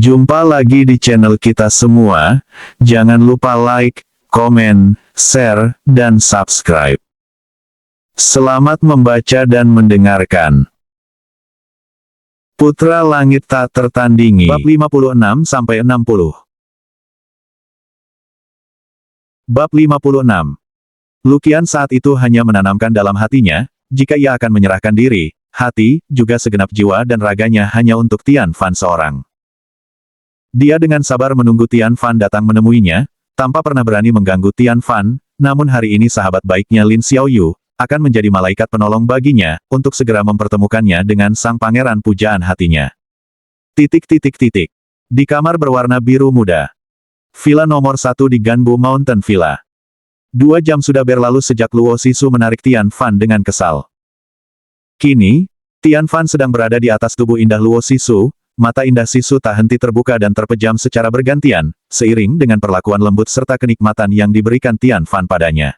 Jumpa lagi di channel kita semua, jangan lupa like, komen, share, dan subscribe. Selamat membaca dan mendengarkan. Putra Langit Tak Tertandingi. Bab 56-60. Bab 56. Luqian saat itu hanya menanamkan dalam hatinya, jika ia akan menyerahkan diri, hati, juga segenap jiwa dan raganya hanya untuk Tian Fan seorang. Dia dengan sabar menunggu Tian Fan datang menemuinya, tanpa pernah berani mengganggu Tian Fan, namun hari ini sahabat baiknya Lin Xiaoyu, akan menjadi malaikat penolong baginya, untuk segera mempertemukannya dengan sang pangeran pujaan hatinya. Di kamar berwarna biru muda. Villa nomor 1 di Ganbu Mountain Villa. 2 jam sudah berlalu sejak Luo Sisu menarik Tian Fan dengan kesal. Kini, Tian Fan sedang berada di atas tubuh indah Luo Sisu. Mata indah Sisu tak henti terbuka dan terpejam secara bergantian, seiring dengan perlakuan lembut serta kenikmatan yang diberikan Tian Fan padanya.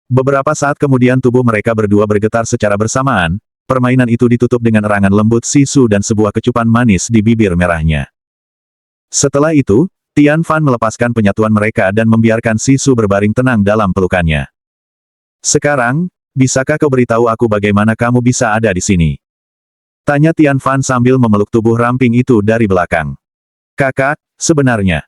Beberapa saat kemudian tubuh mereka berdua bergetar secara bersamaan, permainan itu ditutup dengan erangan lembut Sisu dan sebuah kecupan manis di bibir merahnya. Setelah itu, Tian Fan melepaskan penyatuan mereka dan membiarkan Sisu berbaring tenang dalam pelukannya. Sekarang, bisakah kau beritahu aku bagaimana kamu bisa ada di sini? Tanya Tian Fan sambil memeluk tubuh ramping itu dari belakang. Kakak, sebenarnya.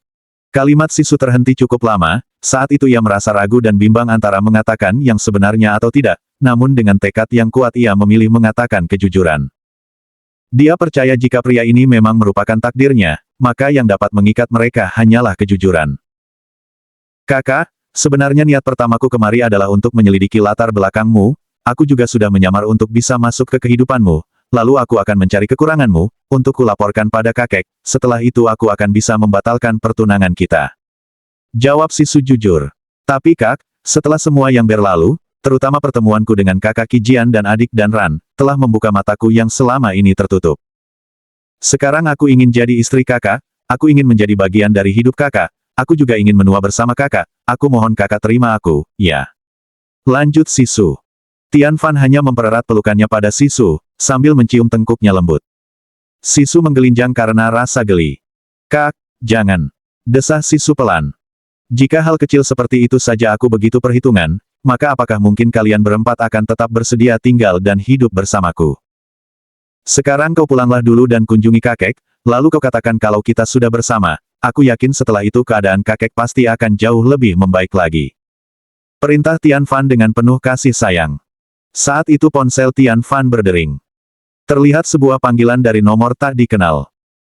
Kalimat Sisu terhenti cukup lama, saat itu ia merasa ragu dan bimbang antara mengatakan yang sebenarnya atau tidak, namun dengan tekad yang kuat ia memilih mengatakan kejujuran. Dia percaya jika pria ini memang merupakan takdirnya, maka yang dapat mengikat mereka hanyalah kejujuran. Kakak, sebenarnya niat pertamaku kemari adalah untuk menyelidiki latar belakangmu, aku juga sudah menyamar untuk bisa masuk ke kehidupanmu. Lalu aku akan mencari kekuranganmu, untuk kulaporkan pada kakek, setelah itu aku akan bisa membatalkan pertunangan kita. Jawab Sisu jujur. Tapi kak, setelah semua yang berlalu, terutama pertemuanku dengan kakak Qijian dan adik dan Ran, telah membuka mataku yang selama ini tertutup. Sekarang aku ingin jadi istri kakak, aku ingin menjadi bagian dari hidup kakak, aku juga ingin menua bersama kakak, aku mohon kakak terima aku, ya. Lanjut Sisu. Tian Fan hanya mempererat pelukannya pada Sisu, sambil mencium tengkuknya lembut. Sisu menggelinjang karena rasa geli. Kak, jangan. Desah Sisu pelan. Jika hal kecil seperti itu saja aku begitu perhitungan, maka apakah mungkin kalian berempat akan tetap bersedia tinggal dan hidup bersamaku? Sekarang kau pulanglah dulu dan kunjungi kakek, lalu kau katakan kalau kita sudah bersama, aku yakin setelah itu keadaan kakek pasti akan jauh lebih membaik lagi. Perintah Tian Fan dengan penuh kasih sayang. Saat itu ponsel Tian Fan berdering. Terlihat sebuah panggilan dari nomor tak dikenal.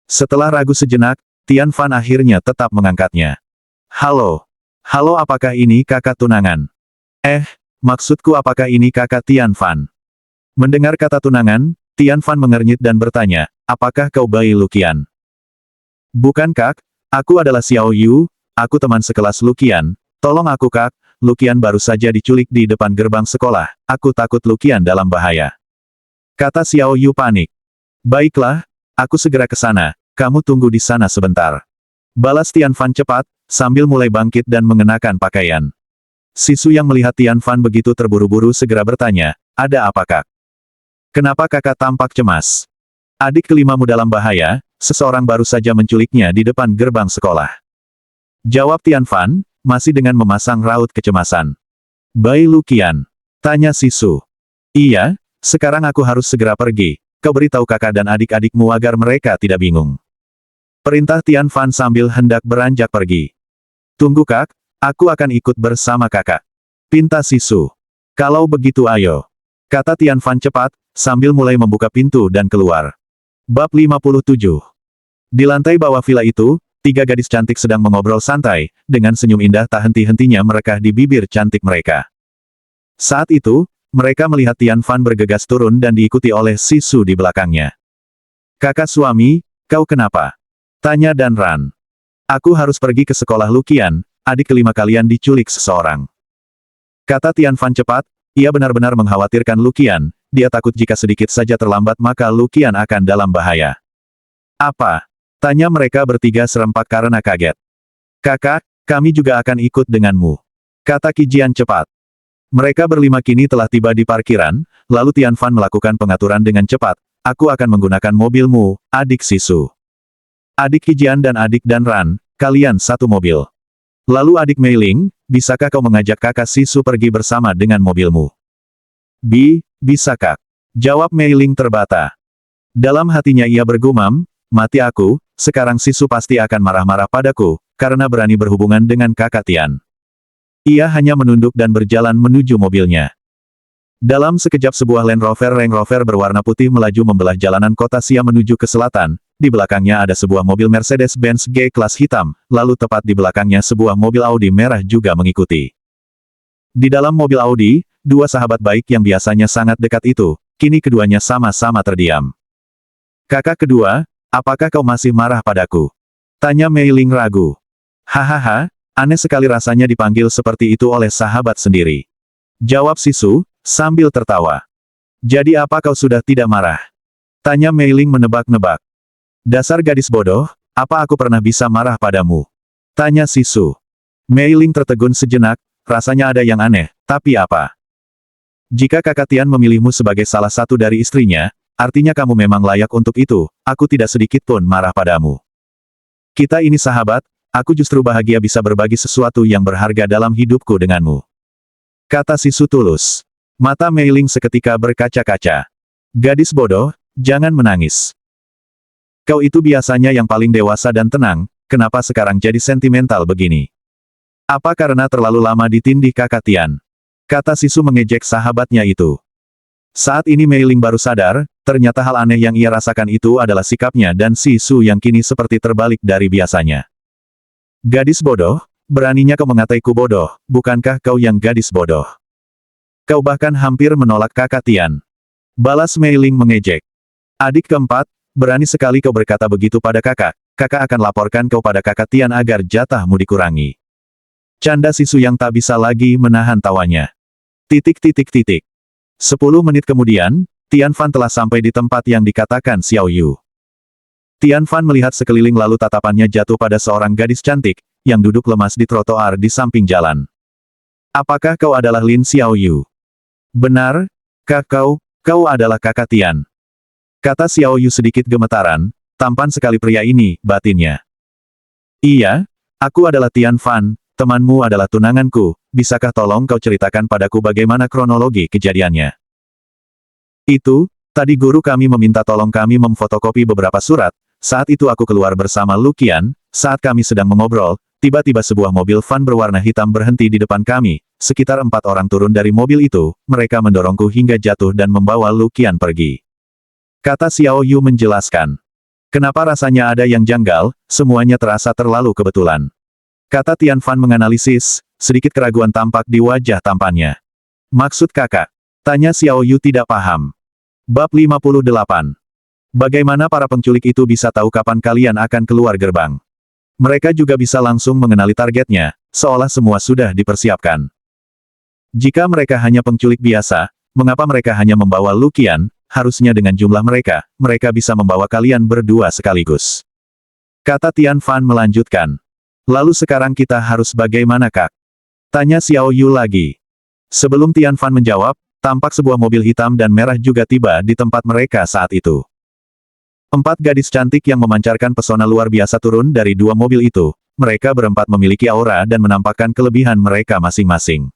Setelah ragu sejenak, Tian Fan akhirnya tetap mengangkatnya. Halo. Halo, apakah ini kakak tunangan? Maksudku apakah ini kakak Tian Fan? Mendengar kata tunangan, Tian Fan mengernyit dan bertanya, apakah kau Bai Luqian? Bukan kak, aku adalah Xiao Yu, aku teman sekelas Luqian, tolong aku kak. Luqian baru saja diculik di depan gerbang sekolah, aku takut Luqian dalam bahaya. Kata Xiao Yu panik. Baiklah, aku segera ke sana, kamu tunggu di sana sebentar. Balas Tian Fan cepat, sambil mulai bangkit dan mengenakan pakaian. Sisu yang melihat Tian Fan begitu terburu-buru segera bertanya, ada apa kak? Kenapa kakak tampak cemas? Adik kelimamu dalam bahaya, seseorang baru saja menculiknya di depan gerbang sekolah. Jawab Tian Fan, masih dengan memasang raut kecemasan. Bai Luqian? Tanya Sisu. Iya, sekarang aku harus segera pergi, kau beritahu kakak dan adik-adikmu agar mereka tidak bingung. Perintah Tian Fan sambil hendak beranjak pergi. Tunggu kak, aku akan ikut bersama kakak. Pinta Sisu. Kalau begitu ayo. Kata Tian Fan cepat, sambil mulai membuka pintu dan keluar. Bab 57. Di lantai bawah villa itu, 3 gadis cantik sedang mengobrol santai, dengan senyum indah tak henti-hentinya merekah di bibir cantik mereka. Saat itu, mereka melihat Tian Fan bergegas turun dan diikuti oleh Sisu di belakangnya. Kakak suami, kau kenapa? Tanya Dan Ran. Aku harus pergi ke sekolah Luqian, adik kelima kalian diculik seseorang. Kata Tian Fan cepat, ia benar-benar mengkhawatirkan Luqian, dia takut jika sedikit saja terlambat maka Luqian akan dalam bahaya. Apa? Tanya mereka bertiga serempak karena kaget. Kakak, kami juga akan ikut denganmu. Kata Qijian cepat. Mereka berlima kini telah tiba di parkiran, lalu Tian Fan melakukan pengaturan dengan cepat, aku akan menggunakan mobilmu, adik Sisu. Adik Qijian dan adik Danran, kalian satu mobil. Lalu adik Mei Ling, bisakah kau mengajak kakak Sisu pergi bersama dengan mobilmu? Bisa kak. Jawab Mei Ling terbata. Dalam hatinya ia bergumam, mati aku, sekarang Sisu pasti akan marah-marah padaku, karena berani berhubungan dengan kakak Tian. Ia hanya menunduk dan berjalan menuju mobilnya. Dalam sekejap sebuah Land Rover berwarna putih melaju membelah jalanan kota Xia menuju ke selatan, di belakangnya ada sebuah mobil Mercedes-Benz G-Class hitam, lalu tepat di belakangnya sebuah mobil Audi merah juga mengikuti. Di dalam mobil Audi, dua sahabat baik yang biasanya sangat dekat itu, kini keduanya sama-sama terdiam. Kakak kedua, apakah kau masih marah padaku? Tanya Mei Ling ragu. Hahaha, aneh sekali rasanya dipanggil seperti itu oleh sahabat sendiri. Jawab Sisu, sambil tertawa. Jadi apa kau sudah tidak marah? Tanya Mei Ling menebak-nebak. Dasar gadis bodoh, apa aku pernah bisa marah padamu? Tanya Sisu. Mei Ling tertegun sejenak, rasanya ada yang aneh, tapi apa? Jika kakak Tian memilihmu sebagai salah satu dari istrinya, artinya kamu memang layak untuk itu, aku tidak sedikit pun marah padamu. Kita ini sahabat, aku justru bahagia bisa berbagi sesuatu yang berharga dalam hidupku denganmu. Kata Sisu tulus. Mata Mei Ling seketika berkaca-kaca. Gadis bodoh, jangan menangis. Kau itu biasanya yang paling dewasa dan tenang, kenapa sekarang jadi sentimental begini? Apa karena terlalu lama ditindih kakak Tian? Kata Sisu mengejek sahabatnya itu. Saat ini Mei Ling baru sadar, ternyata hal aneh yang ia rasakan itu adalah sikapnya dan Sisu yang kini seperti terbalik dari biasanya. Gadis bodoh, beraninya kau mengataiku bodoh, bukankah kau yang gadis bodoh? Kau bahkan hampir menolak kakak Tian. Balas Mei Ling mengejek. Adik keempat, berani sekali kau berkata begitu pada kakak, kakak akan laporkan kau pada kakak Tian agar jatahmu dikurangi. Canda Sisu yang tak bisa lagi menahan tawanya. 10 menit kemudian, Tian Fan telah sampai di tempat yang dikatakan Xiao Yu. Tian Fan melihat sekeliling lalu tatapannya jatuh pada seorang gadis cantik, yang duduk lemas di trotoar di samping jalan. Apakah kau adalah Lin Xiao Yu? Benar, kau adalah kakak Tian. Kata Xiao Yu sedikit gemetaran, tampan sekali pria ini, batinnya. Iya, aku adalah Tian Fan, temanmu adalah tunanganku, bisakah tolong kau ceritakan padaku bagaimana kronologi kejadiannya? Itu, tadi guru kami meminta tolong kami memfotokopi beberapa surat, saat itu aku keluar bersama Lu Qian, saat kami sedang mengobrol, tiba-tiba sebuah mobil van berwarna hitam berhenti di depan kami, sekitar 4 orang turun dari mobil itu, mereka mendorongku hingga jatuh dan membawa Lu Qian pergi. Kata Xiao Yu menjelaskan. Kenapa rasanya ada yang janggal, semuanya terasa terlalu kebetulan. Kata Tian Fan menganalisis, sedikit keraguan tampak di wajah tampannya. Maksud kakak? Tanya Xiao Yu tidak paham. Bab 58. Bagaimana para penculik itu bisa tahu kapan kalian akan keluar gerbang? Mereka juga bisa langsung mengenali targetnya, seolah semua sudah dipersiapkan. Jika mereka hanya penculik biasa, mengapa mereka hanya membawa Lu Qian? Harusnya dengan jumlah mereka, mereka bisa membawa kalian berdua sekaligus. Kata Tian Fan melanjutkan. Lalu sekarang kita harus bagaimana kak? Tanya Xiao Yu lagi. Sebelum Tian Fan menjawab, tampak sebuah mobil hitam dan merah juga tiba di tempat mereka saat itu. 4 gadis cantik yang memancarkan pesona luar biasa turun dari 2 mobil itu, mereka berempat memiliki aura dan menampakkan kelebihan mereka masing-masing.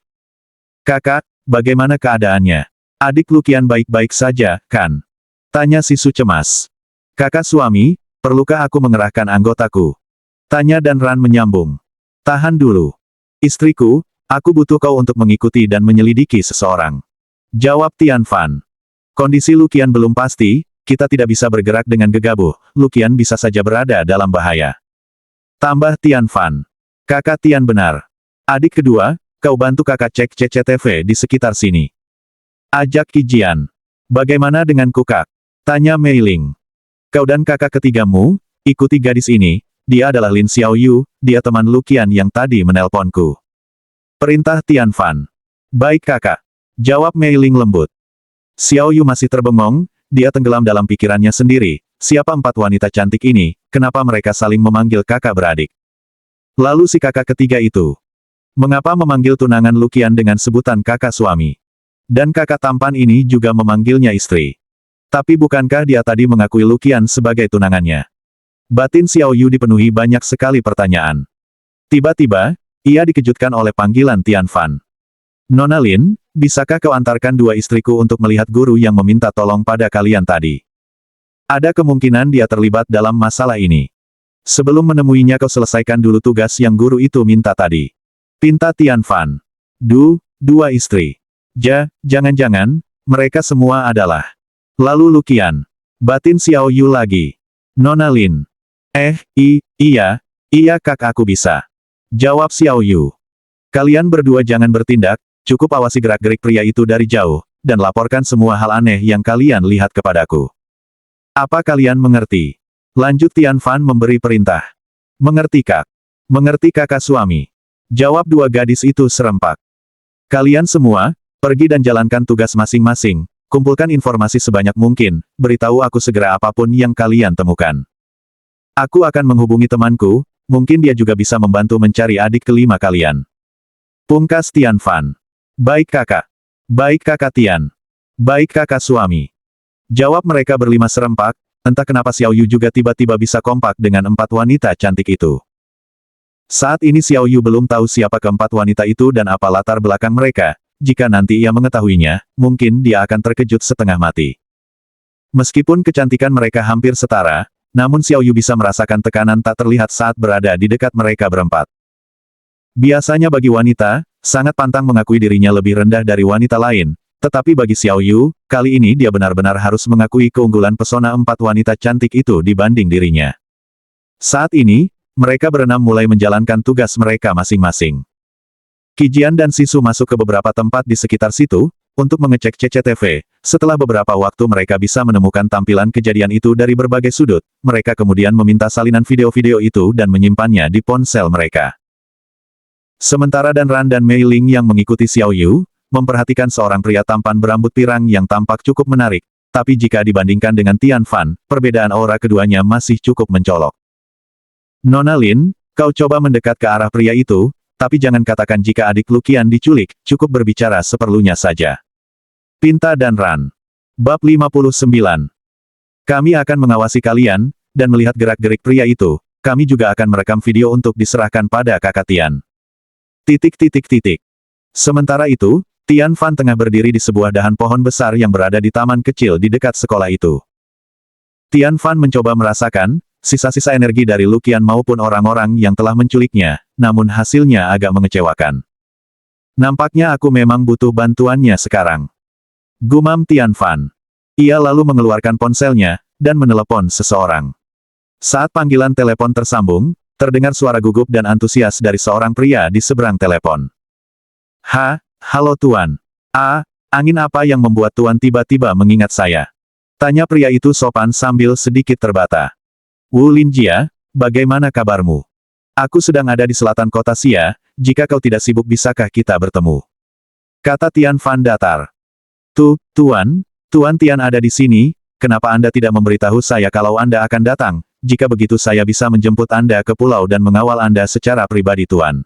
Kakak, bagaimana keadaannya? Adik Lu Qian baik-baik saja, kan? Tanya Sisu cemas. Kakak suami, perlukah aku mengerahkan anggotaku? Tanya dan Ran menyambung. Tahan dulu. Istriku, aku butuh kau untuk mengikuti dan menyelidiki seseorang. Jawab Tian Fan. Kondisi Lu Qian belum pasti, kita tidak bisa bergerak dengan gegabah, Lu Qian bisa saja berada dalam bahaya. Tambah Tian Fan. Kakak Tian benar. Adik kedua, kau bantu kakak cek CCTV di sekitar sini. Ajak Qijian. Bagaimana dengan Kukak? Tanya Mei Ling. Kau dan kakak ketigamu, ikuti gadis ini, dia adalah Lin Xiao Yu, dia teman Lu Qian yang tadi menelponku. Perintah Tian Fan. Baik kakak. Jawab Mei Ling lembut. Xiao Yu masih terbengong, dia tenggelam dalam pikirannya sendiri, siapa 4 wanita cantik ini, kenapa mereka saling memanggil kakak beradik? Lalu si kakak ketiga itu. Mengapa memanggil tunangan Lu Qian dengan sebutan kakak suami? Dan kakak tampan ini juga memanggilnya istri. Tapi bukankah dia tadi mengakui Lu Qian sebagai tunangannya? Batin Xiao Yu dipenuhi banyak sekali pertanyaan. Tiba-tiba, ia dikejutkan oleh panggilan Tian Fan. Nona Lin, bisakah kau antarkan dua istriku untuk melihat guru yang meminta tolong pada kalian tadi? Ada kemungkinan dia terlibat dalam masalah ini. Sebelum menemuinya kau selesaikan dulu tugas yang guru itu minta tadi. Pinta Tian Fan. Dua istri. Jangan-jangan, mereka semua adalah. Lalu Luqian. Batin Xiao Yu lagi. Nona Lin. Iya kak aku bisa. Jawab Xiao Yu. Kalian berdua jangan bertindak, cukup awasi gerak-gerik pria itu dari jauh, dan laporkan semua hal aneh yang kalian lihat kepadaku. Apa kalian mengerti? Lanjut Tian Fan memberi perintah. Mengerti kak. Mengerti kakak suami. Jawab dua gadis itu serempak. Kalian semua, pergi dan jalankan tugas masing-masing, kumpulkan informasi sebanyak mungkin, beritahu aku segera apapun yang kalian temukan. Aku akan menghubungi temanku, mungkin dia juga bisa membantu mencari adik kelima kalian. Pungkas Tian Fan. Baik kakak. Baik kakak Tian. Baik kakak suami. Jawab mereka berlima serempak, entah kenapa Xiao Yu juga tiba-tiba bisa kompak dengan empat wanita cantik itu. Saat ini Xiao Yu belum tahu siapa keempat wanita itu dan apa latar belakang mereka, jika nanti ia mengetahuinya, mungkin dia akan terkejut setengah mati. Meskipun kecantikan mereka hampir setara, namun Xiao Yu bisa merasakan tekanan tak terlihat saat berada di dekat mereka berempat. Biasanya bagi wanita, sangat pantang mengakui dirinya lebih rendah dari wanita lain, tetapi bagi Xiao Yu, kali ini dia benar-benar harus mengakui keunggulan pesona empat wanita cantik itu dibanding dirinya. Saat ini, mereka berenam mulai menjalankan tugas mereka masing-masing. Qijian dan Sisu masuk ke beberapa tempat di sekitar situ, untuk mengecek CCTV. Setelah beberapa waktu mereka bisa menemukan tampilan kejadian itu dari berbagai sudut, mereka kemudian meminta salinan video-video itu dan menyimpannya di ponsel mereka. Sementara Dan Ran dan Mei Ling yang mengikuti Xiao Yu, memperhatikan seorang pria tampan berambut pirang yang tampak cukup menarik, tapi jika dibandingkan dengan Tian Fan, perbedaan aura keduanya masih cukup mencolok. Nona Lin, kau coba mendekat ke arah pria itu, tapi jangan katakan jika adik Luqian diculik, cukup berbicara seperlunya saja. Pinta Dan Ran. Bab 59. Kami akan mengawasi kalian, dan melihat gerak-gerik pria itu, kami juga akan merekam video untuk diserahkan pada kakak Tian. Sementara itu, Tian Fan tengah berdiri di sebuah dahan pohon besar yang berada di taman kecil di dekat sekolah itu. Tian Fan mencoba merasakan sisa-sisa energi dari Luqian maupun orang-orang yang telah menculiknya, namun hasilnya agak mengecewakan. Nampaknya aku memang butuh bantuannya sekarang. Gumam Tian Fan. Ia lalu mengeluarkan ponselnya, dan menelepon seseorang. Saat panggilan telepon tersambung, terdengar suara gugup dan antusias dari seorang pria di seberang telepon. Halo Tuan. Angin apa yang membuat Tuan tiba-tiba mengingat saya? Tanya pria itu sopan sambil sedikit terbata. Wu Linjia, bagaimana kabarmu? Aku sedang ada di selatan kota Xia, jika kau tidak sibuk bisakah kita bertemu? Kata Tian Fan datar. Tuan Tian ada di sini, kenapa Anda tidak memberitahu saya kalau Anda akan datang, jika begitu saya bisa menjemput Anda ke pulau dan mengawal Anda secara pribadi Tuan.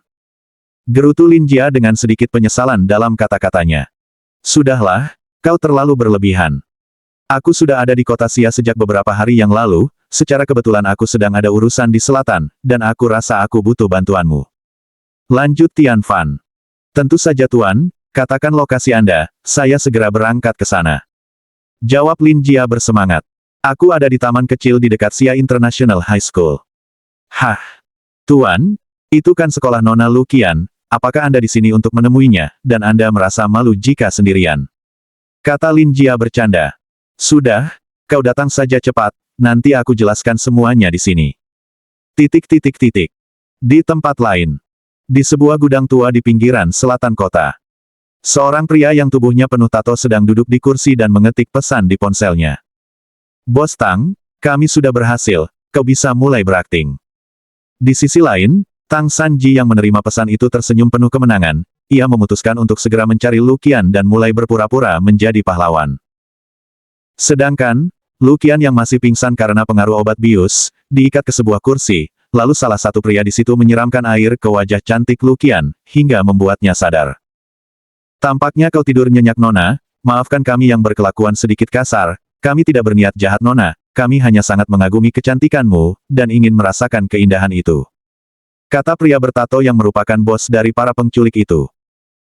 Gerutu Linjia dengan sedikit penyesalan dalam kata-katanya. Sudahlah, kau terlalu berlebihan. Aku sudah ada di kota Xia sejak beberapa hari yang lalu, secara kebetulan aku sedang ada urusan di selatan, dan aku rasa aku butuh bantuanmu. Lanjut Tian Fan. Tentu saja Tuan, katakan lokasi Anda, saya segera berangkat ke sana. Jawab Linjia bersemangat. Aku ada di taman kecil di dekat Xia International High School. Tuan, itu kan sekolah Nona Luqian, apakah Anda di sini untuk menemuinya, dan Anda merasa malu jika sendirian? Kata Linjia bercanda. Sudah, kau datang saja cepat, nanti aku jelaskan semuanya di sini. Di tempat lain. Di sebuah gudang tua di pinggiran selatan kota. Seorang pria yang tubuhnya penuh tato sedang duduk di kursi dan mengetik pesan di ponselnya. Bos Tang, kami sudah berhasil, kau bisa mulai berakting. Di sisi lain, Tang Sanji yang menerima pesan itu tersenyum penuh kemenangan, ia memutuskan untuk segera mencari Luqian dan mulai berpura-pura menjadi pahlawan. Sedangkan, Luqian yang masih pingsan karena pengaruh obat bius, diikat ke sebuah kursi, lalu salah satu pria di situ menyiramkan air ke wajah cantik Luqian, hingga membuatnya sadar. Tampaknya kau tidur nyenyak Nona, maafkan kami yang berkelakuan sedikit kasar, kami tidak berniat jahat Nona, kami hanya sangat mengagumi kecantikanmu, dan ingin merasakan keindahan itu. Kata pria bertato yang merupakan bos dari para penculik itu.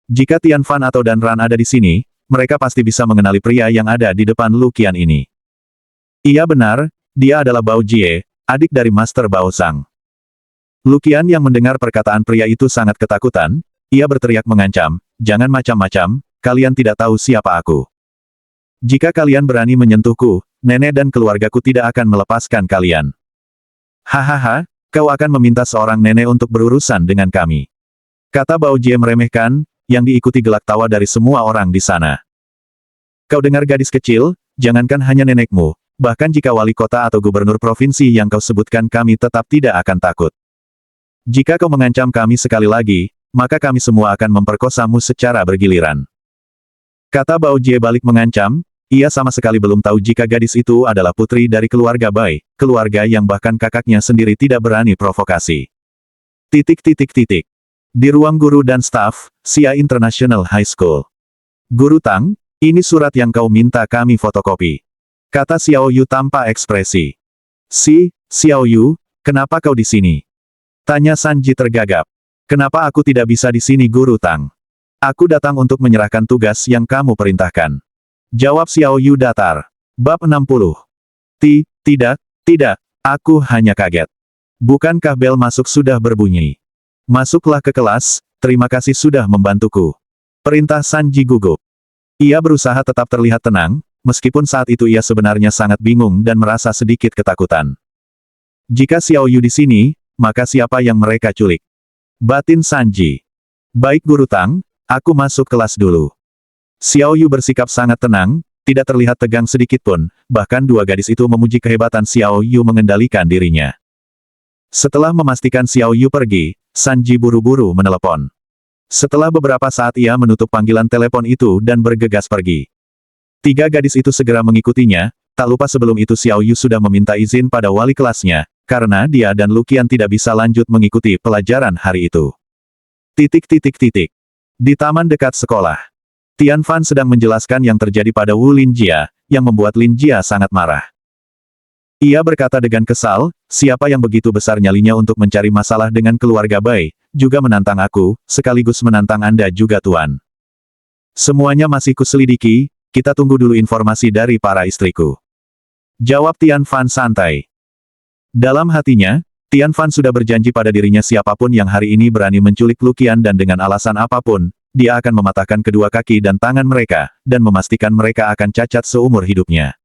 Jika Tian Fan atau Dan Ran ada di sini, mereka pasti bisa mengenali pria yang ada di depan Luqian ini. Iya benar, dia adalah Bao Jie, adik dari Master Bao Zhang. Luqian yang mendengar perkataan pria itu sangat ketakutan, ia berteriak mengancam, jangan macam-macam, kalian tidak tahu siapa aku. Jika kalian berani menyentuhku, nenek dan keluargaku tidak akan melepaskan kalian. Hahaha, kau akan meminta seorang nenek untuk berurusan dengan kami. Kata Bao Jie meremehkan, yang diikuti gelak tawa dari semua orang di sana. Kau dengar gadis kecil, jangankan hanya nenekmu, bahkan jika wali kota atau gubernur provinsi yang kau sebutkan kami tetap tidak akan takut. Jika kau mengancam kami sekali lagi, maka kami semua akan memperkosamu secara bergiliran. Kata Bao Jie balik mengancam, ia sama sekali belum tahu jika gadis itu adalah putri dari keluarga Bai, keluarga yang bahkan kakaknya sendiri tidak berani provokasi. Di ruang guru dan staf, Xia International High School. Guru Tang, ini surat yang kau minta kami fotokopi. Kata Xiao Yu tanpa ekspresi. Xiao Yu, kenapa kau di sini? Tanya Sanji tergagap. Kenapa aku tidak bisa di sini Guru Tang? Aku datang untuk menyerahkan tugas yang kamu perintahkan. Jawab Xiao Yu datar. Bab 60. Tidak, aku hanya kaget. Bukankah bel masuk sudah berbunyi? Masuklah ke kelas, terima kasih sudah membantuku. Perintah Sanji gugup. Ia berusaha tetap terlihat tenang, meskipun saat itu ia sebenarnya sangat bingung dan merasa sedikit ketakutan. Jika Xiao Yu di sini, maka siapa yang mereka culik? Batin Sanji. Baik Guru Tang, aku masuk kelas dulu. Xiao Yu bersikap sangat tenang, tidak terlihat tegang sedikitpun, bahkan dua gadis itu memuji kehebatan Xiao Yu mengendalikan dirinya. Setelah memastikan Xiao Yu pergi, Sanji buru-buru menelepon. Setelah beberapa saat ia menutup panggilan telepon itu dan bergegas pergi. Tiga gadis itu segera mengikutinya, tak lupa sebelum itu Xiao Yu sudah meminta izin pada wali kelasnya, karena dia dan Luqian tidak bisa lanjut mengikuti pelajaran hari itu. Di taman dekat sekolah. Tian Fan sedang menjelaskan yang terjadi pada Wu Linjia, yang membuat Linjia sangat marah. Ia berkata dengan kesal, siapa yang begitu besar nyalinya untuk mencari masalah dengan keluarga Bai, juga menantang aku, sekaligus menantang Anda juga Tuan. Semuanya masih kuselidiki, kita tunggu dulu informasi dari para istriku. Jawab Tian Fan santai. Dalam hatinya, Tian Fan sudah berjanji pada dirinya siapapun yang hari ini berani menculik Luqian dan dengan alasan apapun, dia akan mematahkan kedua kaki dan tangan mereka, dan memastikan mereka akan cacat seumur hidupnya.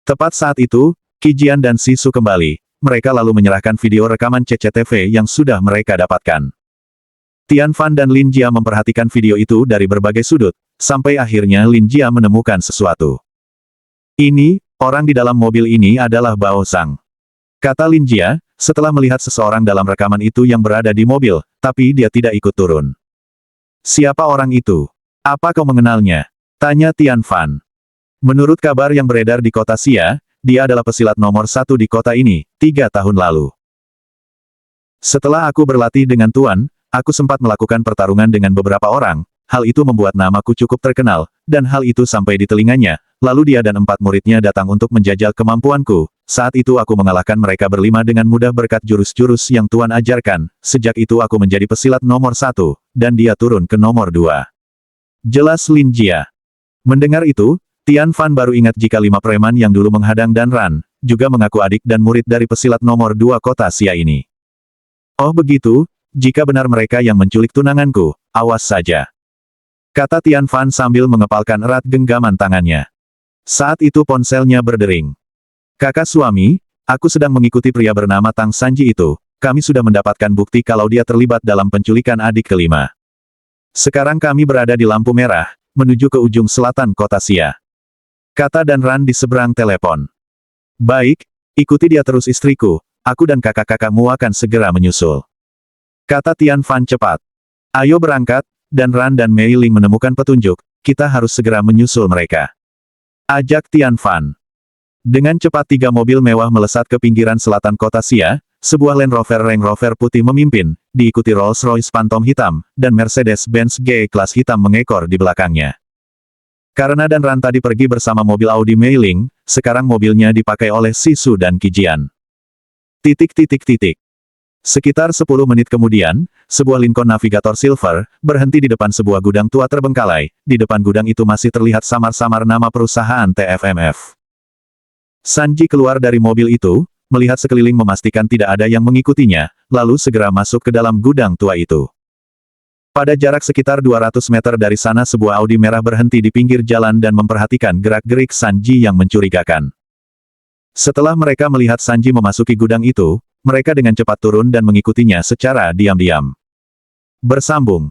Tepat saat itu, Qijian dan Sisu kembali, mereka lalu menyerahkan video rekaman CCTV yang sudah mereka dapatkan. Tian Fan dan Lin Jia memperhatikan video itu dari berbagai sudut, sampai akhirnya Lin Jia menemukan sesuatu. Ini, orang di dalam mobil ini adalah Bao Zhang. Kata Lin Jia, setelah melihat seseorang dalam rekaman itu yang berada di mobil, tapi dia tidak ikut turun. Siapa orang itu? Apa kau mengenalnya? Tanya Tian Fan. Menurut kabar yang beredar di kota Xia, dia adalah pesilat nomor 1 di kota ini, 3 tahun lalu. Setelah aku berlatih dengan Tuan, aku sempat melakukan pertarungan dengan beberapa orang, hal itu membuat namaku cukup terkenal, dan hal itu sampai di telinganya, lalu dia dan 4 muridnya datang untuk menjajal kemampuanku, saat itu aku mengalahkan mereka berlima dengan mudah berkat jurus-jurus yang Tuan ajarkan, sejak itu aku menjadi pesilat nomor 1, dan dia turun ke nomor 2. Jelas Lin Jia. Mendengar itu, Tian Fan baru ingat jika 5 preman yang dulu menghadang Dan Ran, juga mengaku adik dan murid dari pesilat nomor 2 kota Xia ini. Oh begitu, jika benar mereka yang menculik tunanganku, awas saja. Kata Tian Fan sambil mengepalkan erat genggaman tangannya. Saat itu ponselnya berdering. Kakak suami, aku sedang mengikuti pria bernama Tang Sanji itu, kami sudah mendapatkan bukti kalau dia terlibat dalam penculikan adik kelima. Sekarang kami berada di lampu merah, menuju ke ujung selatan kota Xia. Kata Dan Ran di seberang telepon. Baik, ikuti dia terus istriku, aku dan kakak-kakakmu akan segera menyusul. Kata Tian Fan cepat. Ayo berangkat, Dan Ran dan Mei Ling menemukan petunjuk, kita harus segera menyusul mereka. Ajak Tian Fan. Dengan cepat 3 mobil mewah melesat ke pinggiran selatan kota Xia, sebuah Land Rover putih memimpin, diikuti Rolls-Royce Phantom hitam, dan Mercedes-Benz G-Class hitam mengekor di belakangnya. Karena Dan Ran tadi pergi bersama mobil Audi Mei-Ling, sekarang mobilnya dipakai oleh Sisu dan Kijian. Sekitar 10 menit kemudian, sebuah Lincoln Navigator Silver, berhenti di depan sebuah gudang tua terbengkalai. Di depan gudang itu masih terlihat samar-samar nama perusahaan TFMF. Sanji keluar dari mobil itu, melihat sekeliling memastikan tidak ada yang mengikutinya, lalu segera masuk ke dalam gudang tua itu. Pada jarak sekitar 200 meter dari sana sebuah Audi merah berhenti di pinggir jalan dan memperhatikan gerak-gerik Sanji yang mencurigakan. Setelah mereka melihat Sanji memasuki gudang itu, mereka dengan cepat turun dan mengikutinya secara diam-diam. Bersambung.